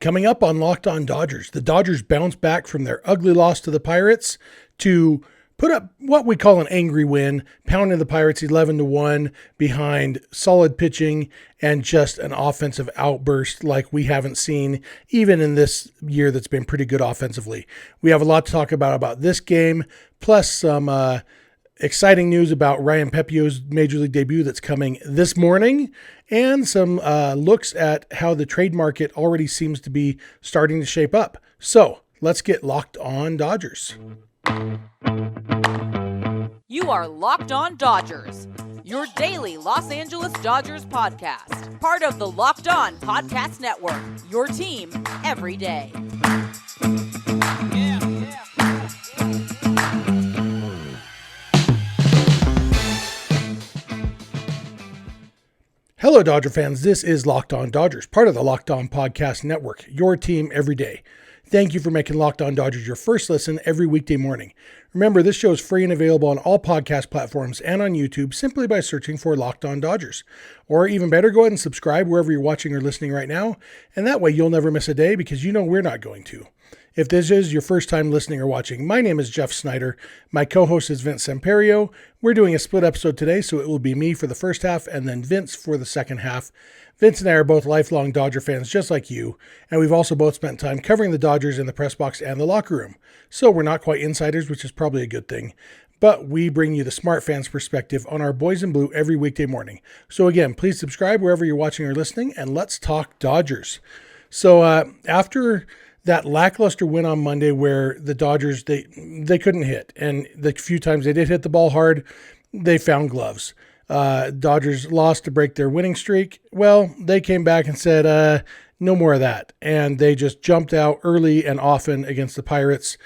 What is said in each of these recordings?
Coming up on Locked On Dodgers, the Dodgers bounce back from their ugly loss to the Pirates to put up what we call an angry win, pounding the Pirates 11-1 behind solid pitching and just an offensive outburst like we haven't seen even in this year that's been pretty good offensively. We have a lot to talk about this game, plus some exciting news about Ryan Pepiot's Major League debut that's coming this morning, and some looks at how the trade market already seems to be starting to shape up. So let's get Locked On Dodgers. You are Locked On Dodgers, your daily Los Angeles Dodgers podcast. Part of the Locked On Podcast Network, your team every day. Hello, Dodger fans. This is Locked On Dodgers, part of the Locked On Podcast Network, your team every day. Thank you for making Locked On Dodgers your first listen every weekday morning. Remember, this show is free and available on all podcast platforms and on YouTube simply by searching for Locked On Dodgers. Or even better, go ahead and subscribe wherever you're watching or listening right now, and that way you'll never miss a day because you know we're not going to. If this is your first time listening or watching, my name is Jeff Snider. My co-host is Vince Samperio. We're doing a split episode today, so it will be me for the first half and then Vince for the second half. Vince and I are both lifelong Dodger fans just like you, and we've also both spent time covering the Dodgers in the press box and the locker room. So we're not quite insiders, which is probably a good thing. But we bring you the smart fans perspective on our boys in blue every weekday morning. So again, please subscribe wherever you're watching or listening, and let's talk Dodgers. So after that lackluster win on Monday where the Dodgers, they couldn't hit. And the few times they did hit the ball hard, they found gloves. Dodgers lost to break their winning streak. Well, they came back and said, no more of that. And they just jumped out early and often against the Pirates,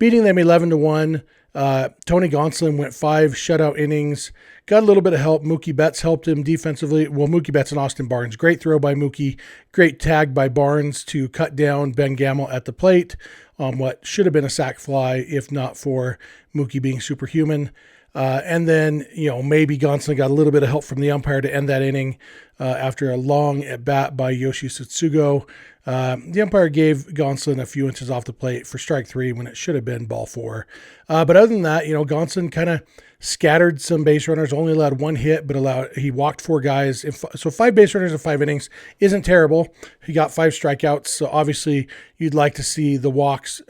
beating them 11-1. Tony Gonsolin went 5 shutout innings, got a little bit of help. Mookie Betts helped him defensively. Well, Mookie Betts and Austin Barnes. Great throw by Mookie. Great tag by Barnes to cut down Ben Gamel at the plate on what should have been a sac fly if not for Mookie being superhuman. And then, maybe Gonsolin got a little bit of help from the umpire to end that inning after a long at-bat by Yoshi Tsutsugo. The umpire gave Gonsolin a few inches off the plate for strike 3 when it should have been ball 4. But other than that, Gonsolin kind of scattered some base runners, only allowed 1 hit, but he walked 4 guys. So 5 base runners in 5 innings isn't terrible. He got 5 strikeouts. So obviously you'd like to see the walks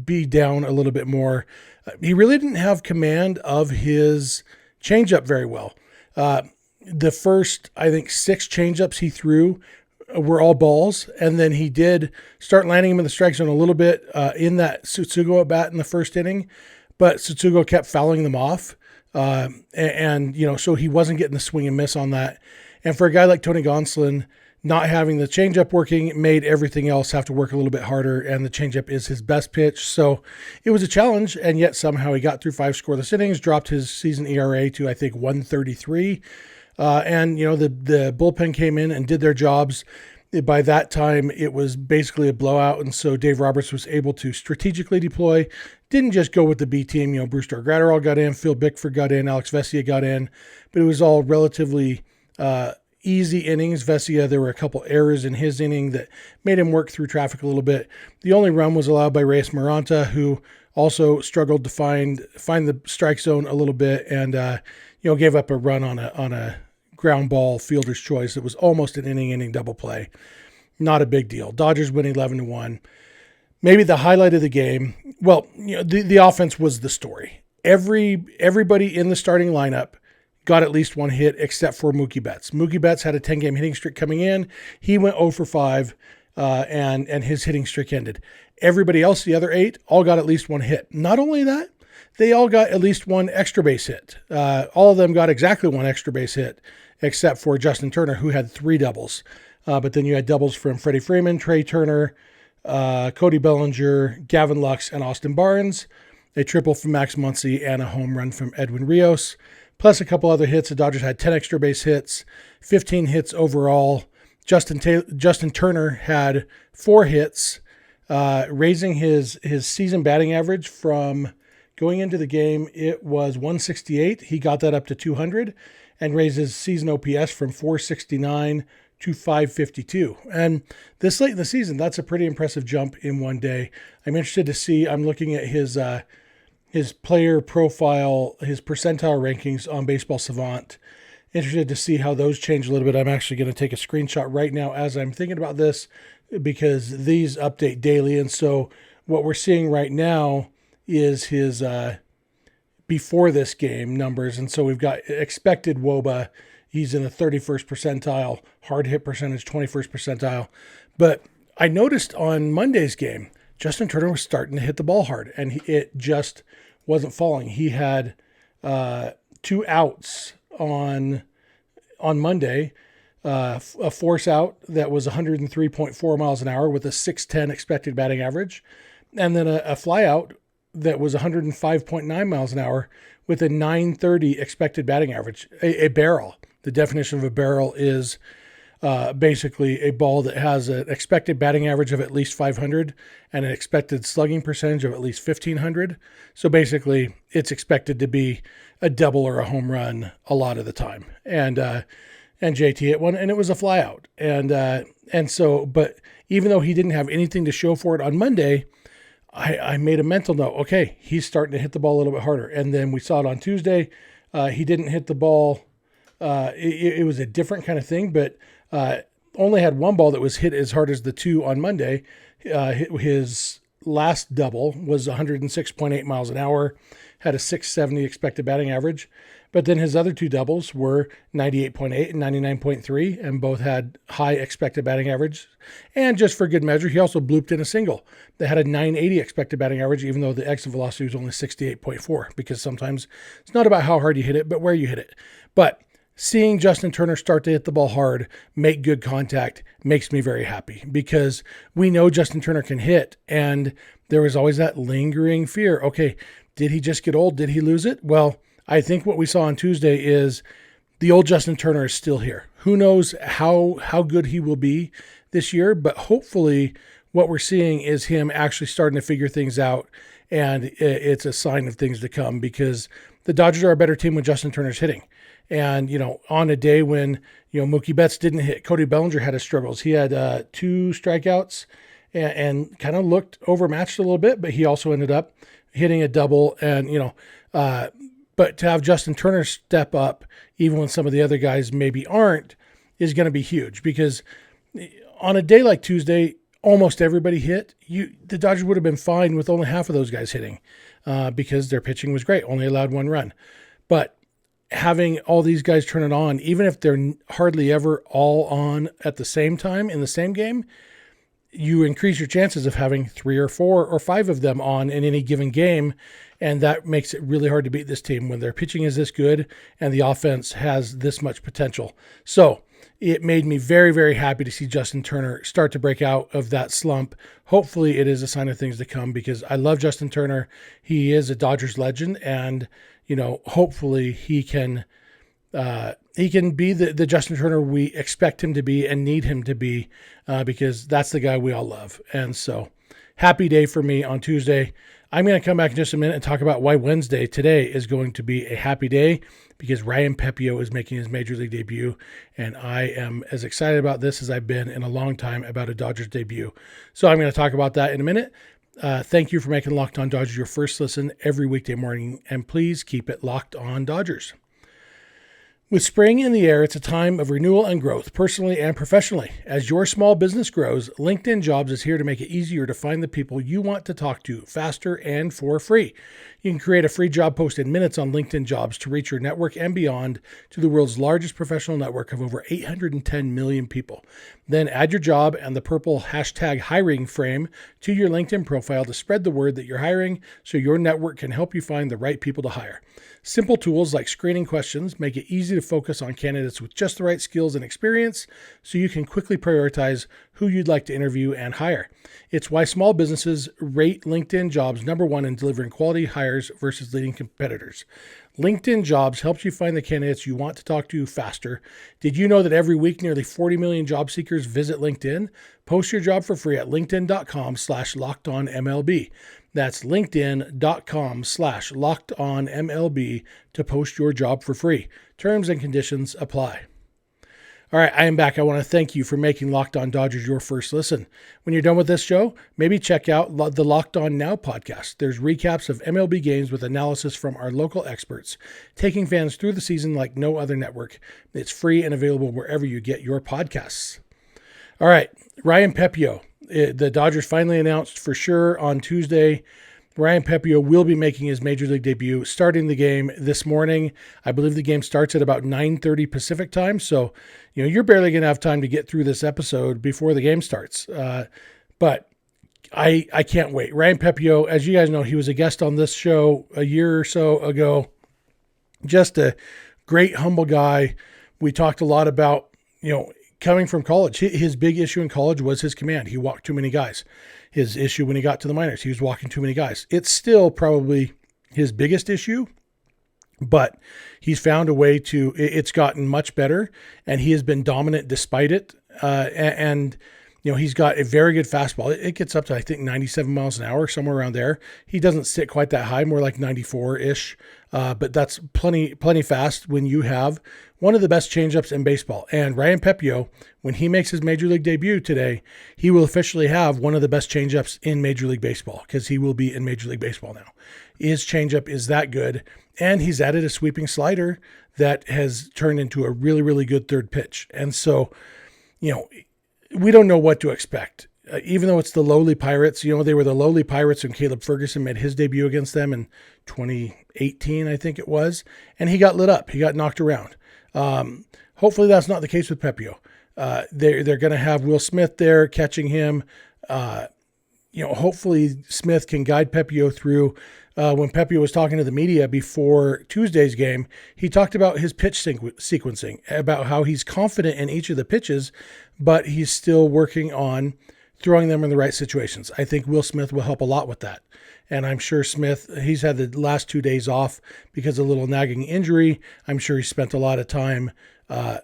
be down a little bit more. He really didn't have command of his changeup very well. The first, I think, 6 changeups he threw were all balls, and then he did start landing him in the strike zone a little bit in that Tsutsugo at bat in the first inning, but Tsutsugo kept fouling them off, and so he wasn't getting the swing and miss on that. And for a guy like Tony Gonsolin, not having the changeup working made everything else have to work a little bit harder, and the changeup is his best pitch. So it was a challenge, and yet somehow he got through 5 scoreless innings, dropped his season ERA to, I think, 1.33. And the bullpen came in and did their jobs. By that time, it was basically a blowout, and so Dave Roberts was able to strategically deploy. Didn't just go with the B team. Brewster Gratterall got in, Phil Bickford got in, Alex Vesia got in, but it was all relatively easy innings. Vesia, there were a couple errors in his inning that made him work through traffic a little bit. The only run was allowed by Reyes Maranta, who also struggled to find the strike zone a little bit, and gave up a run on a ground ball fielder's choice. It was almost an inning double play. Not a big deal. Dodgers win 11-1. Maybe the highlight of the game. Well, the offense was the story. Everybody in the starting lineup got at least 1 hit except for Mookie Betts. Mookie Betts had a 10-game hitting streak coming in. He went 0 for 5, and his hitting streak ended. Everybody else, the other 8, all got at least 1 hit. Not only that, they all got at least 1 extra base hit. All of them got exactly 1 extra base hit, except for Justin Turner, who had 3 doubles. But then you had doubles from Freddie Freeman, Trey Turner, Cody Bellinger, Gavin Lux, and Austin Barnes. A triple from Max Muncy and a home run from Edwin Rios, plus a couple other hits. The Dodgers had 10 extra base hits, 15 hits overall. Justin Turner had 4 hits, raising his season batting average from going into the game. It was 168. He got that up to 200 and raised his season OPS from 469 to 552. And this late in the season, that's a pretty impressive jump in one day. I'm interested to see, I'm looking at his player profile, his percentile rankings on Baseball Savant. Interested to see how those change a little bit. I'm actually going to take a screenshot right now as I'm thinking about this, because these update daily. And so what we're seeing right now is his before this game numbers. And so we've got expected WOBA. He's in the 31st percentile, hard hit percentage, 21st percentile. But I noticed on Monday's game, Justin Turner was starting to hit the ball hard, and it just wasn't falling. He had 2 outs on Monday, a force out that was 103.4 miles an hour with a 610 expected batting average, and then a fly out that was 105.9 miles an hour with a 930 expected batting average. A barrel. The definition of a barrel is basically a ball that has an expected batting average of at least 500 and an expected slugging percentage of at least 1,500. So basically, it's expected to be a double or a home run a lot of the time. And JT hit one, and it was a fly out. And so, but even though he didn't have anything to show for it on Monday, I made a mental note. Okay, he's starting to hit the ball a little bit harder. And then we saw it on Tuesday. He didn't hit the ball. It was a different kind of thing, but only had one ball that was hit as hard as the 2 on Monday. His last double was 106.8 miles an hour, had a 670 expected batting average. But then his other 2 doubles were 98.8 and 99.3, and both had high expected batting average. And just for good measure, he also blooped in a single that had a 980 expected batting average, even though the exit velocity was only 68.4, because sometimes it's not about how hard you hit it, but where you hit it. But seeing Justin Turner start to hit the ball hard, make good contact, makes me very happy, because we know Justin Turner can hit, and there was always that lingering fear. Okay, did he just get old? Did he lose it? Well, I think what we saw on Tuesday is the old Justin Turner is still here. Who knows how good he will be this year, but hopefully what we're seeing is him actually starting to figure things out, and it's a sign of things to come, because the Dodgers are a better team when Justin Turner's hitting. And, on a day when, Mookie Betts didn't hit, Cody Bellinger had his struggles. He had 2 strikeouts and kind of looked overmatched a little bit, but he also ended up hitting a double. And, but to have Justin Turner step up, even when some of the other guys maybe aren't, is going to be huge, because on a day like Tuesday, almost everybody hit. The Dodgers would have been fine with only half of those guys hitting because their pitching was great, only allowed 1 run. But having all these guys turn it on, even if they're hardly ever all on at the same time in the same game, you increase your chances of having 3 or 4 or 5 of them on in any given game. And that makes it really hard to beat this team when their pitching is this good and the offense has this much potential. So it made me very, very happy to see Justin Turner start to break out of that slump. Hopefully it is a sign of things to come, because I love Justin Turner. He is a Dodgers legend, and hopefully he can be the Justin Turner we expect him to be and need him to be, because that's the guy we all love. And so happy day for me on Tuesday. I'm going to come back in just a minute and talk about why Wednesday today is going to be a happy day, because Ryan Pepiot is making his Major League debut, and I am as excited about this as I've been in a long time about a Dodgers debut. So I'm going to talk about that in a minute. Thank you for making Locked On Dodgers your first listen every weekday morning, and please keep it Locked On Dodgers. With spring in the air, it's a time of renewal and growth, personally and professionally. As your small business grows, LinkedIn Jobs is here to make it easier to find the people you want to talk to faster and for free. You can create a free job post in minutes on LinkedIn Jobs to reach your network and beyond to the world's largest professional network of over 810 million people. Then add your job and the purple hashtag hiring frame to your LinkedIn profile to spread the word that you're hiring, so your network can help you find the right people to hire. Simple tools like screening questions make it easy to focus on candidates with just the right skills and experience, so you can quickly prioritize who you'd like to interview and hire. It's why small businesses rate LinkedIn Jobs #1 in delivering quality hires versus leading competitors. LinkedIn Jobs helps you find the candidates you want to talk to faster. Did you know that every week nearly 40 million job seekers visit LinkedIn? Post your job for free at linkedin.com/lockedonmlb. That's linkedin.com/lockedonmlb to post your job for free. Terms and conditions apply. All right, I am back. I want to thank you for making Locked On Dodgers your first listen. When you're done with this show, maybe check out the Locked On Now podcast. There's recaps of MLB games with analysis from our local experts, taking fans through the season like no other network. It's free and available wherever you get your podcasts. All right, Ryan Pepiot. The Dodgers finally announced for sure on Tuesday Ryan Pepiot will be making his Major League debut, starting the game this morning. I believe the game starts at about 9:30 Pacific time, so you're barely going to have time to get through this episode before the game starts. But I can't wait. Ryan Pepiot, as you guys know, he was a guest on this show a year or so ago. Just a great, humble guy. We talked a lot about, coming from college. His big issue in college was his command. He walked too many guys. His issue when he got to the minors, he was walking too many guys. It's still probably his biggest issue, but he's found a way to, it's gotten much better, and he has been dominant despite it. He's got a very good fastball. It gets up to, I think, 97 miles an hour, somewhere around there. He doesn't sit quite that high, more like 94-ish, but that's plenty fast when you have one of the best changeups in baseball. And Ryan Pepiot, when he makes his Major League debut today, he will officially have one of the best changeups in Major League Baseball, because he will be in Major League Baseball now. His changeup is that good, and he's added a sweeping slider that has turned into a really, really good third pitch. And so, we don't know what to expect. Even though it's the lowly Pirates, they were the lowly Pirates when Caleb Ferguson made his debut against them in 2018, I think it was, and he got lit up. He got knocked around. Hopefully that's not the case with Pepiot. They're going to have Will Smith there catching him. Hopefully Smith can guide Pepiot through. When Pepiot was talking to the media before Tuesday's game, he talked about his pitch sequencing, about how he's confident in each of the pitches, but he's still working on throwing them in the right situations. I think Will Smith will help a lot with that. And I'm sure Smith, he's had the last 2 days off because of a little nagging injury. I'm sure he spent a lot of time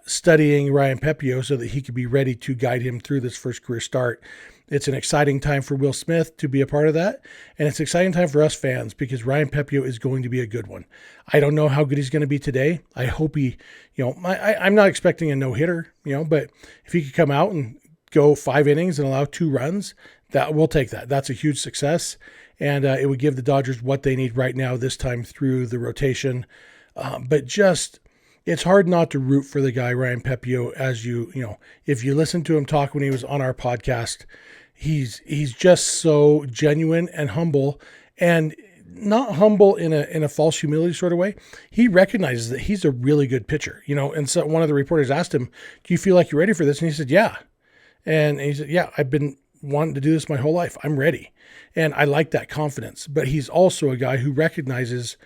studying Ryan Pepiot so that he could be ready to guide him through this first career start. It's an exciting time for Will Smith to be a part of that. And it's an exciting time for us fans because Ryan Pepiot is going to be a good one. I don't know how good he's going to be today. I hope he, I'm not expecting a no-hitter, but if he could come out and go 5 innings and allow 2 runs, we'll take that. That's a huge success. And it would give the Dodgers what they need right now, this time through the rotation. But it's hard not to root for the guy, Ryan Pepiot, as if you listen to him talk when he was on our podcast, he's just so genuine and humble, and not humble in a false humility sort of way. He recognizes that he's a really good pitcher, and so one of the reporters asked him, do you feel like you're ready for this? And he said, yeah. And he said, yeah, I've been wanting to do this my whole life. I'm ready. And I like that confidence, but he's also a guy who recognizes,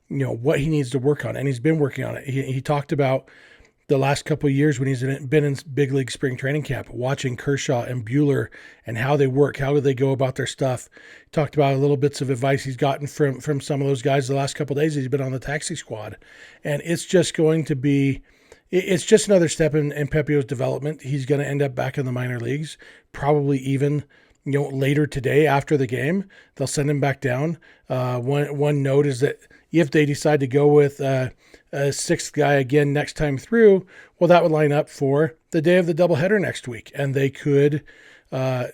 what he needs to work on. And he's been working on it. He talked about the last couple of years when he's been in big league spring training camp, watching Kershaw and Buehler and how they work, how do they go about their stuff. He talked about little bits of advice he's gotten from some of those guys the last couple of days he's been on the taxi squad. And it's just going to be, it's just another step in Pepiot's development. He's going to end up back in the minor leagues, probably even later today after the game. They'll send him back down. One note is that if they decide to go with a 6th guy again next time through, well, that would line up for the day of the doubleheader next week. And they could, that's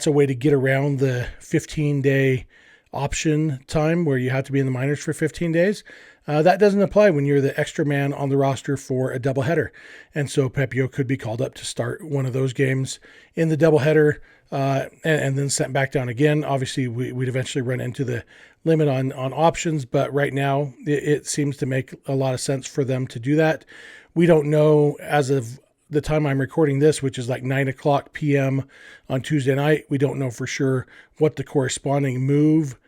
a way to get around the 15-day option time where you have to be in the minors for 15 days. That doesn't apply when you're the extra man on the roster for a doubleheader. And so Pepiot could be called up to start one of those games in the doubleheader and then sent back down again. Obviously, we'd eventually run into the limit on options, but right now it seems to make a lot of sense for them to do that. We don't know as of the time I'm recording this, which is like 9:00 p.m. on Tuesday night. We don't know for sure what the corresponding move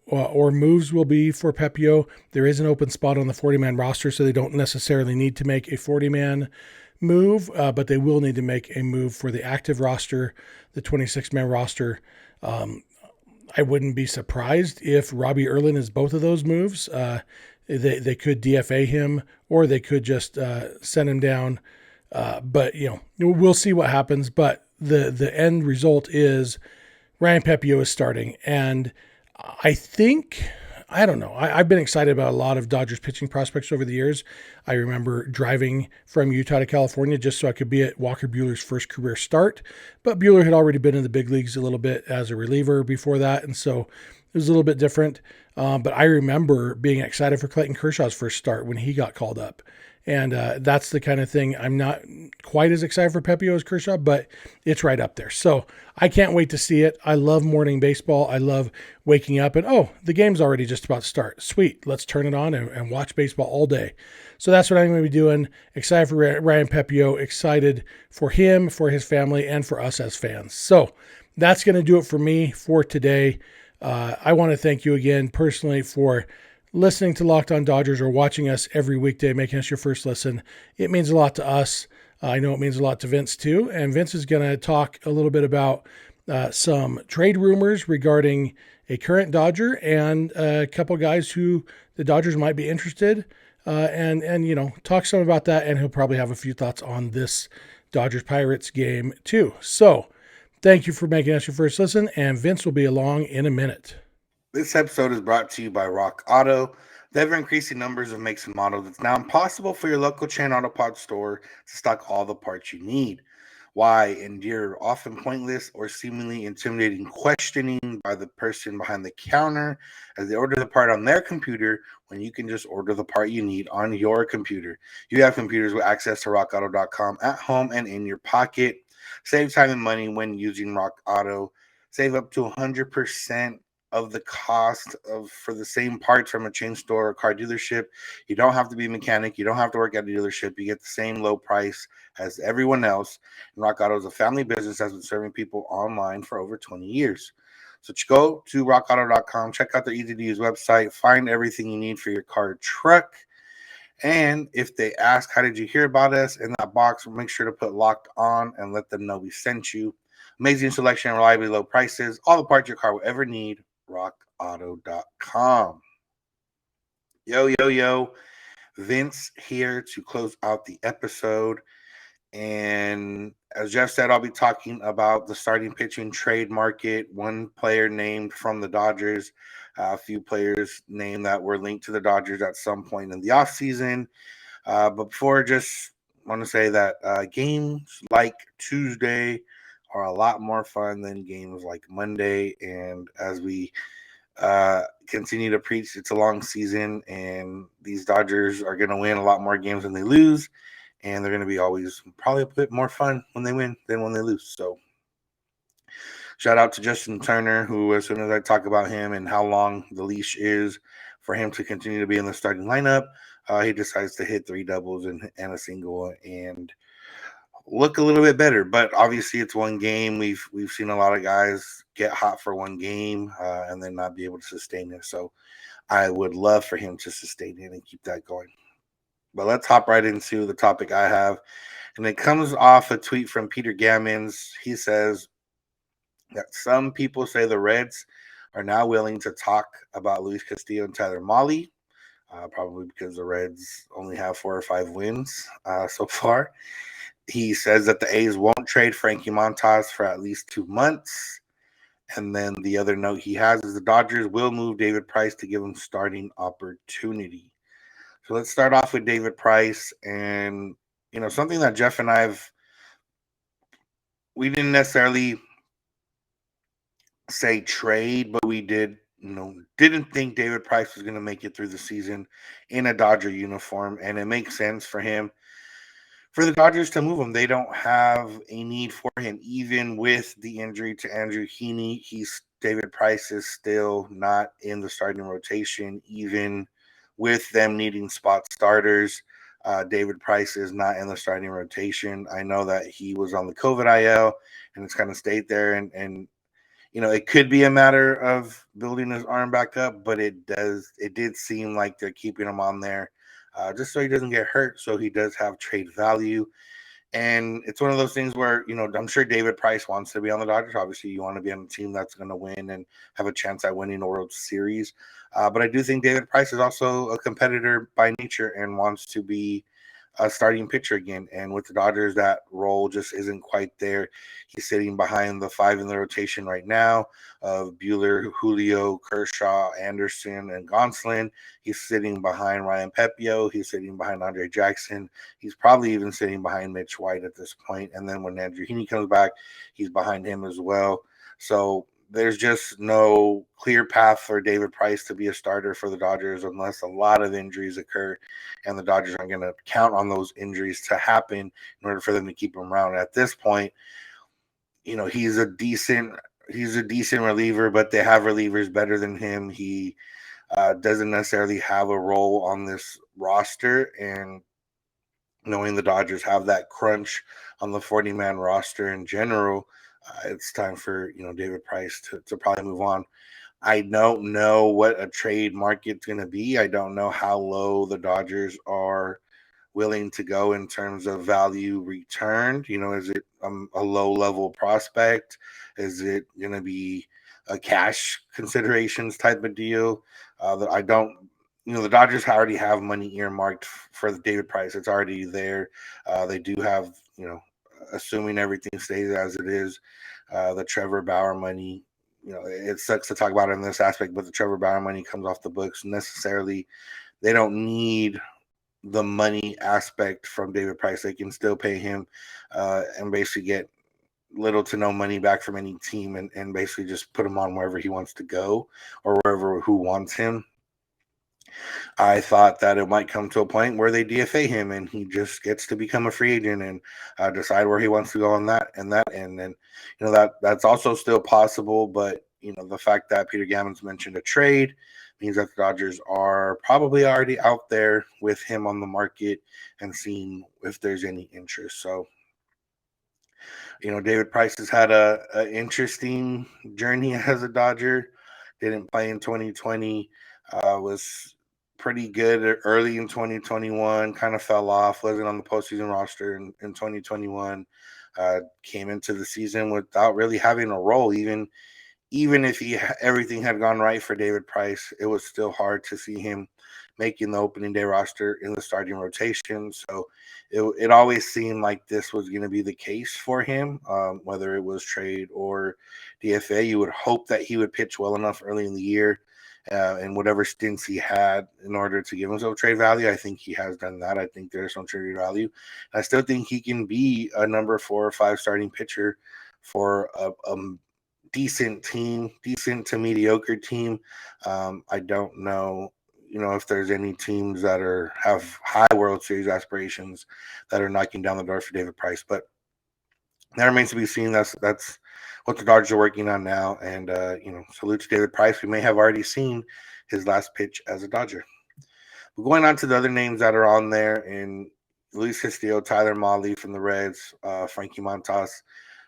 or moves will be for Pepiot. There is an open spot on the 40-man roster, so they don't necessarily need to make a 40-man move, but they will need to make a move for the active roster, the 26-man roster. I wouldn't be surprised if Robbie Erlin is both of those moves. They could DFA him, or they could just send him down. But we'll see what happens. But the end result is Ryan Pepiot is starting, and I think I don't know. I've been excited about a lot of Dodgers pitching prospects over the years. I remember driving from Utah to California just so I could be at Walker Buehler's first career start. But Buehler had already been in the big leagues a little bit as a reliever before that. And so it was a little bit different. But I remember being excited for Clayton Kershaw's first start when he got called up. And that's the kind of thing. I'm not quite as excited for Pepiot as Kershaw, but it's right up there. So I can't wait to see it. I love morning baseball. I love waking up and, oh, the game's already just about to start. Sweet. Let's turn it on and watch baseball all day. So that's what I'm going to be doing. Excited for Ryan Pepiot. Excited for him, for his family, and for us as fans. So that's going to do it for me for today. I want to thank you again personally for listening to Locked On Dodgers or watching us every weekday, making us your first listen. It means a lot to us. I know it means a lot to Vince too. And Vince is going to talk a little bit about some trade rumors regarding a current Dodger and a couple guys who the Dodgers might be interested and you know, talk some about that. And he'll probably have a few thoughts on this Dodgers Pirates game too. So thank you for making us your first listen, and Vince will be along in a minute. This episode is brought to you by Rock Auto. The ever-increasing numbers of makes and models, it's now impossible for your local chain auto parts store to stock all the parts you need. Why endure often pointless or seemingly intimidating questioning by the person behind the counter as they order the part on their computer when you can just order the part you need on your computer? You have computers with access to rockauto.com at home and in your pocket. Save time and money when using Rock Auto. Save up to 100% of the cost for the same parts from a chain store or car dealership. You don't have to be a mechanic. You don't have to work at a dealership. You get the same low price as everyone else. And Rock Auto is a family business that's been serving people online for over 20 years. So go to rockauto.com, check out their easy-to-use website, find everything you need for your car or truck. And if they ask, how did you hear about us? In that box, make sure to put Locked On and let them know we sent you. Amazing selection, reliably low prices, all the parts your car will ever need. rockauto.com. Yo. Vince here to close out the episode. And as Jeff said, I'll be talking about the starting pitching trade market. One player named from the Dodgers, a few players named that were linked to the Dodgers at some point in the offseason. But before, just want to say that games like Tuesday are a lot more fun than games like Monday. And as we continue to preach, it's a long season, and these Dodgers are going to win a lot more games than they lose, and they're going to be always probably a bit more fun when they win than when they lose. So shout out to Justin Turner, who, as soon as I talk about him and how long the leash is for him to continue to be in the starting lineup, he decides to hit 3 doubles and a single and look a little bit better. But obviously it's one game. We've seen a lot of guys get hot for one game and then not be able to sustain it. So I would love for him to sustain it and keep that going. But let's hop right into the topic I have. And it comes off a tweet from Peter Gammons. He says that some people say the Reds are now willing to talk about Luis Castillo and Tyler Mahle, probably because the Reds only have 4 or 5 wins so far. He says that the A's won't trade Frankie Montas for at least 2 months. And then the other note he has is the Dodgers will move David Price to give him starting opportunity. So let's start off with David Price. And, you know, something that Jeff and we didn't necessarily say trade, but we didn't think David Price was going to make it through the season in a Dodger uniform. And it makes sense for the Dodgers to move him. They don't have a need for him, even with the injury to Andrew Heaney. David Price is still not in the starting rotation, even with them needing spot starters. David Price is not in the starting rotation. I know that he was on the COVID IL and it's kind of stayed there. And you know, it could be a matter of building his arm back up, but it did seem like they're keeping him on there just so he doesn't get hurt, so he does have trade value. And it's one of those things where, you know, I'm sure David Price wants to be on the Dodgers. Obviously, you want to be on a team that's going to win and have a chance at winning a World Series. But I do think David Price is also a competitor by nature and wants to be a starting pitcher again. And with the Dodgers, that role just isn't quite there. He's sitting behind the 5 in the rotation right now of Buehler, Julio, Kershaw, Anderson, and Gonsolin. He's sitting behind Ryan Pepiot. He's sitting behind Andre Jackson. He's probably even sitting behind Mitch White at this point. And then when Andrew Heaney comes back, he's behind him as well. So there's just no clear path for David Price to be a starter for the Dodgers unless a lot of injuries occur, and the Dodgers aren't going to count on those injuries to happen in order for them to keep him around. At this point, he's a decent reliever, but they have relievers better than him. He doesn't necessarily have a role on this roster, and knowing the Dodgers have that crunch on the 40-man roster in general, it's time for David Price to probably move on. I don't know what a trade market's going to be. I don't know how low the Dodgers are willing to go in terms of value returned. Is it a low-level prospect? Is it going to be a cash considerations type of deal? That I don't. The Dodgers already have money earmarked for the David Price. It's already there. They do have, assuming everything stays as it is, the Trevor Bauer money. It sucks to talk about it in this aspect, but the Trevor Bauer money comes off the books necessarily. They don't need the money aspect from David Price. They can still pay him and basically get little to no money back from any team and basically just put him on wherever he wants to go or wherever who wants him. I thought that it might come to a point where they DFA him and he just gets to become a free agent and decide where he wants to go on that end. And that's also still possible. But the fact that Peter Gammons mentioned a trade means that the Dodgers are probably already out there with him on the market and seeing if there's any interest. So David Price has had a interesting journey as a Dodger. Didn't play in 2020. Was pretty good early in 2021, kind of fell off, wasn't on the postseason roster in 2021, came into the season without really having a role. Even if everything had gone right for David Price, it was still hard to see him making the opening day roster in the starting rotation. So it always seemed like this was going to be the case for him, whether it was trade or DFA. You would hope that he would pitch well enough early in the year and whatever stints he had in order to give himself trade value. I think he has done that. I think there's some trade value. I still think he can be a number 4 or 5 starting pitcher for a decent team, decent to mediocre team. I don't know, if there's any teams that have high World Series aspirations that are knocking down the door for David Price, but that remains to be seen. That's what the Dodgers are working on now. And, salute to David Price. We may have already seen his last pitch as a Dodger. But going on to the other names that are on there, and Luis Castillo, Tyler Mahle from the Reds, Frankie Montas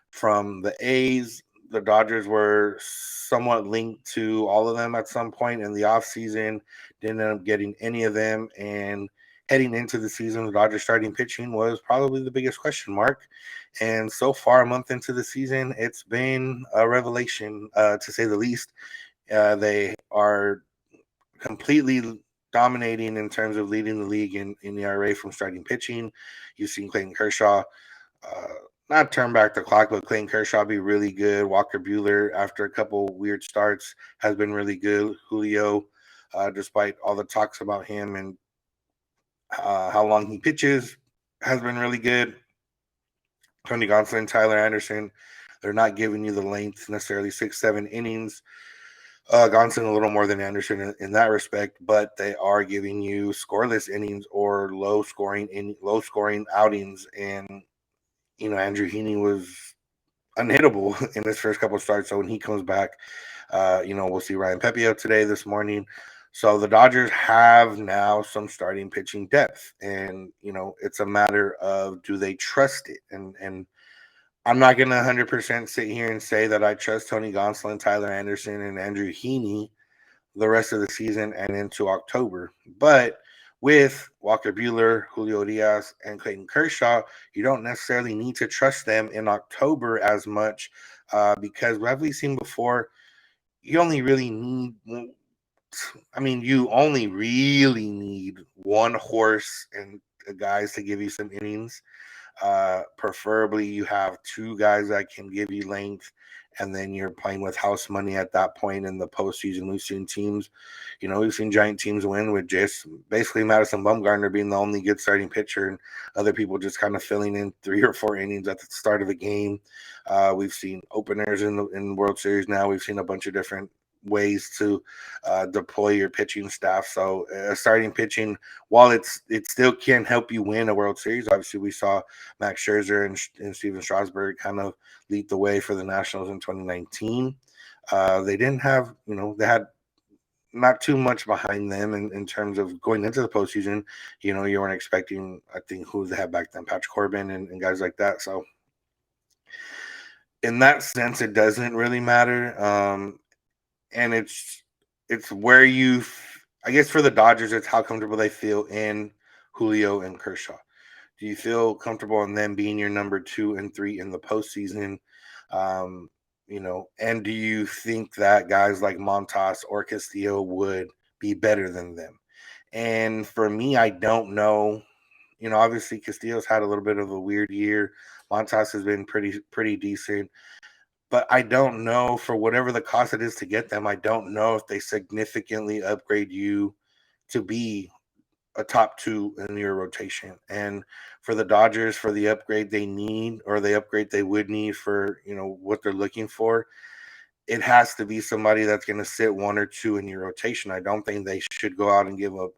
from the A's. The Dodgers were somewhat linked to all of them at some point in the offseason. Didn't end up getting any of them. And heading into the season, the Dodgers starting pitching was probably the biggest question mark. And so far, a month into the season, it's been a revelation, to say the least. They are completely dominating in terms of leading the league in ERA from starting pitching. You've seen Clayton Kershaw not turn back the clock, but Clayton Kershaw be really good. Walker Buehler, after a couple weird starts, has been really good. Julio, despite all the talks about him and how long he pitches, has been really good. Tony Gonsolin, Tyler Anderson, they're not giving you the length necessarily 6-7 innings. Gonsolin a little more than Anderson in that respect, but they are giving you scoreless innings or low scoring outings. And Andrew Heaney was unhittable in his first couple of starts. So when he comes back, we'll see Ryan Pepiot this morning. So the Dodgers have now some starting pitching depth, and it's a matter of, do they trust it? And I'm not going to 100% sit here and say that I trust Tony Gonsolin, Tyler Anderson, and Andrew Heaney the rest of the season and into October. But with Walker Buehler, Julio Diaz, and Clayton Kershaw, you don't necessarily need to trust them in October as much because, as we've seen before, you only really need one horse and guys to give you some innings. Preferably, you have two guys that can give you length, and then you're playing with house money at that point in the postseason. We've seen teams, we've seen giant teams win with just basically Madison Bumgarner being the only good starting pitcher, and other people just kind of filling in 3 or 4 innings at the start of a game. We've seen openers in World Series now. We've seen a bunch of different ways to deploy your pitching staff. So starting pitching, while it still can help you win a World Series. Obviously, we saw Max Scherzer and Steven Strasburg kind of lead the way for the Nationals in 2019. They didn't have, they had not too much behind them in terms of going into the postseason. You weren't expecting, I think, who they had back then, Patrick Corbin and guys like that. So in that sense, it doesn't really matter. And it's where I guess for the Dodgers, it's how comfortable they feel in Julio and Kershaw. Do you feel comfortable in them being your number 2 and 3 in the postseason? And do you think that guys like Montas or Castillo would be better than them? And for me, I don't know. Obviously Castillo's had a little bit of a weird year. Montas has been pretty decent. But I don't know, for whatever the cost it is to get them, I don't know if they significantly upgrade you to be a top 2 in your rotation. And for the Dodgers, for the upgrade they need, or the upgrade they would need for, what they're looking for, it has to be somebody that's going to sit 1 or 2 in your rotation. I don't think they should go out and give up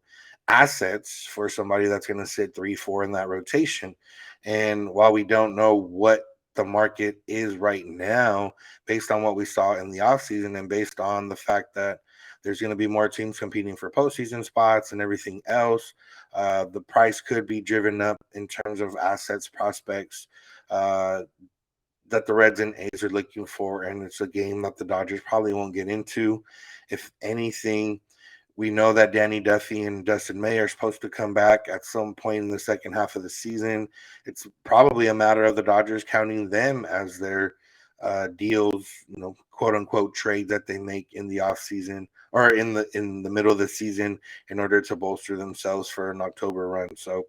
assets for somebody that's going to sit 3, 4 in that rotation. And while we don't know what the market is right now, based on what we saw in the offseason and based on the fact that there's going to be more teams competing for postseason spots and everything else, the price could be driven up in terms of assets, prospects that the Reds and A's are looking for. And it's a game that the Dodgers probably won't get into. If anything, we know that Danny Duffy and Dustin May are supposed to come back at some point in the second half of the season. It's probably a matter of the Dodgers counting them as their deals, quote unquote trade that they make in the off season or in the middle of the season in order to bolster themselves for an October run. So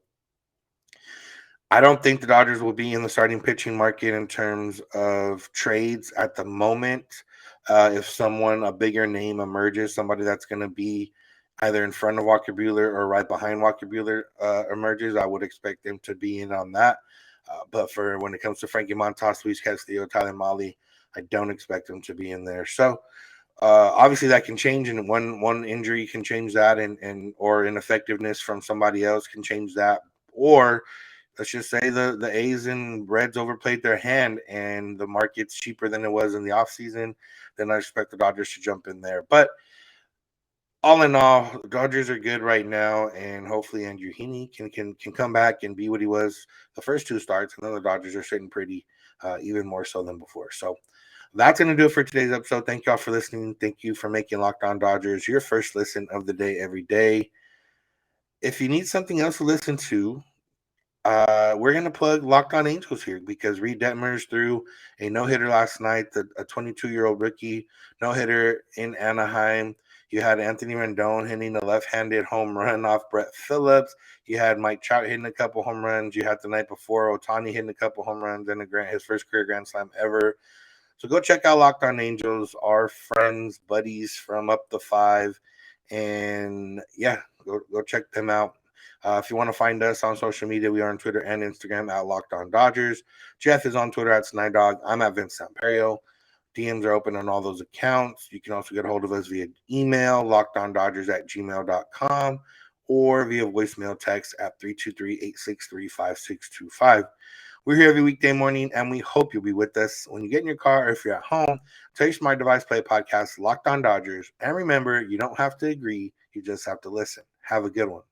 I don't think the Dodgers will be in the starting pitching market in terms of trades at the moment. If a bigger name emerges, somebody that's going to be either in front of Walker Buehler or right behind Walker Buehler emerges, I would expect them to be in on that. But for when it comes to Frankie Montas, Luis Castillo, Tyler Mahle, I don't expect them to be in there. So obviously that can change, and one injury can change that, or ineffectiveness from somebody else can change that, or let's just say the A's and Reds overplayed their hand and the market's cheaper than it was in the offseason, then I expect the Dodgers to jump in there. But all in all, the Dodgers are good right now, and hopefully Andrew Heaney can come back and be what he was the first 2 starts, and then the Dodgers are sitting pretty, even more so than before. So that's going to do it for today's episode. Thank y'all for listening. Thank you for making Locked On Dodgers your first listen of the day every day. If you need something else to listen to, we're going to plug Locked On Angels here because Reed Detmers threw a no-hitter last night, a 22-year-old rookie no-hitter in Anaheim. You had Anthony Rendon hitting a left-handed home run off Brett Phillips. You had Mike Trout hitting a couple home runs. You had the night before Ohtani hitting a couple home runs and his first career Grand Slam ever. So go check out Locked On Angels, our friends, buddies from Up the Five. And, yeah, go check them out. If you want to find us on social media, we are on Twitter and Instagram at Locked On Dodgers. Jeff is on Twitter at Snider. I'm at Vince Samperio. DMs are open on all those accounts. You can also get a hold of us via email, lockedondodgers@gmail.com, or via voicemail text at 323-863-5625. We're here every weekday morning, and we hope you'll be with us when you get in your car or if you're at home. Tell your smart device, play a podcast, Locked On Dodgers. And remember, you don't have to agree. You just have to listen. Have a good one.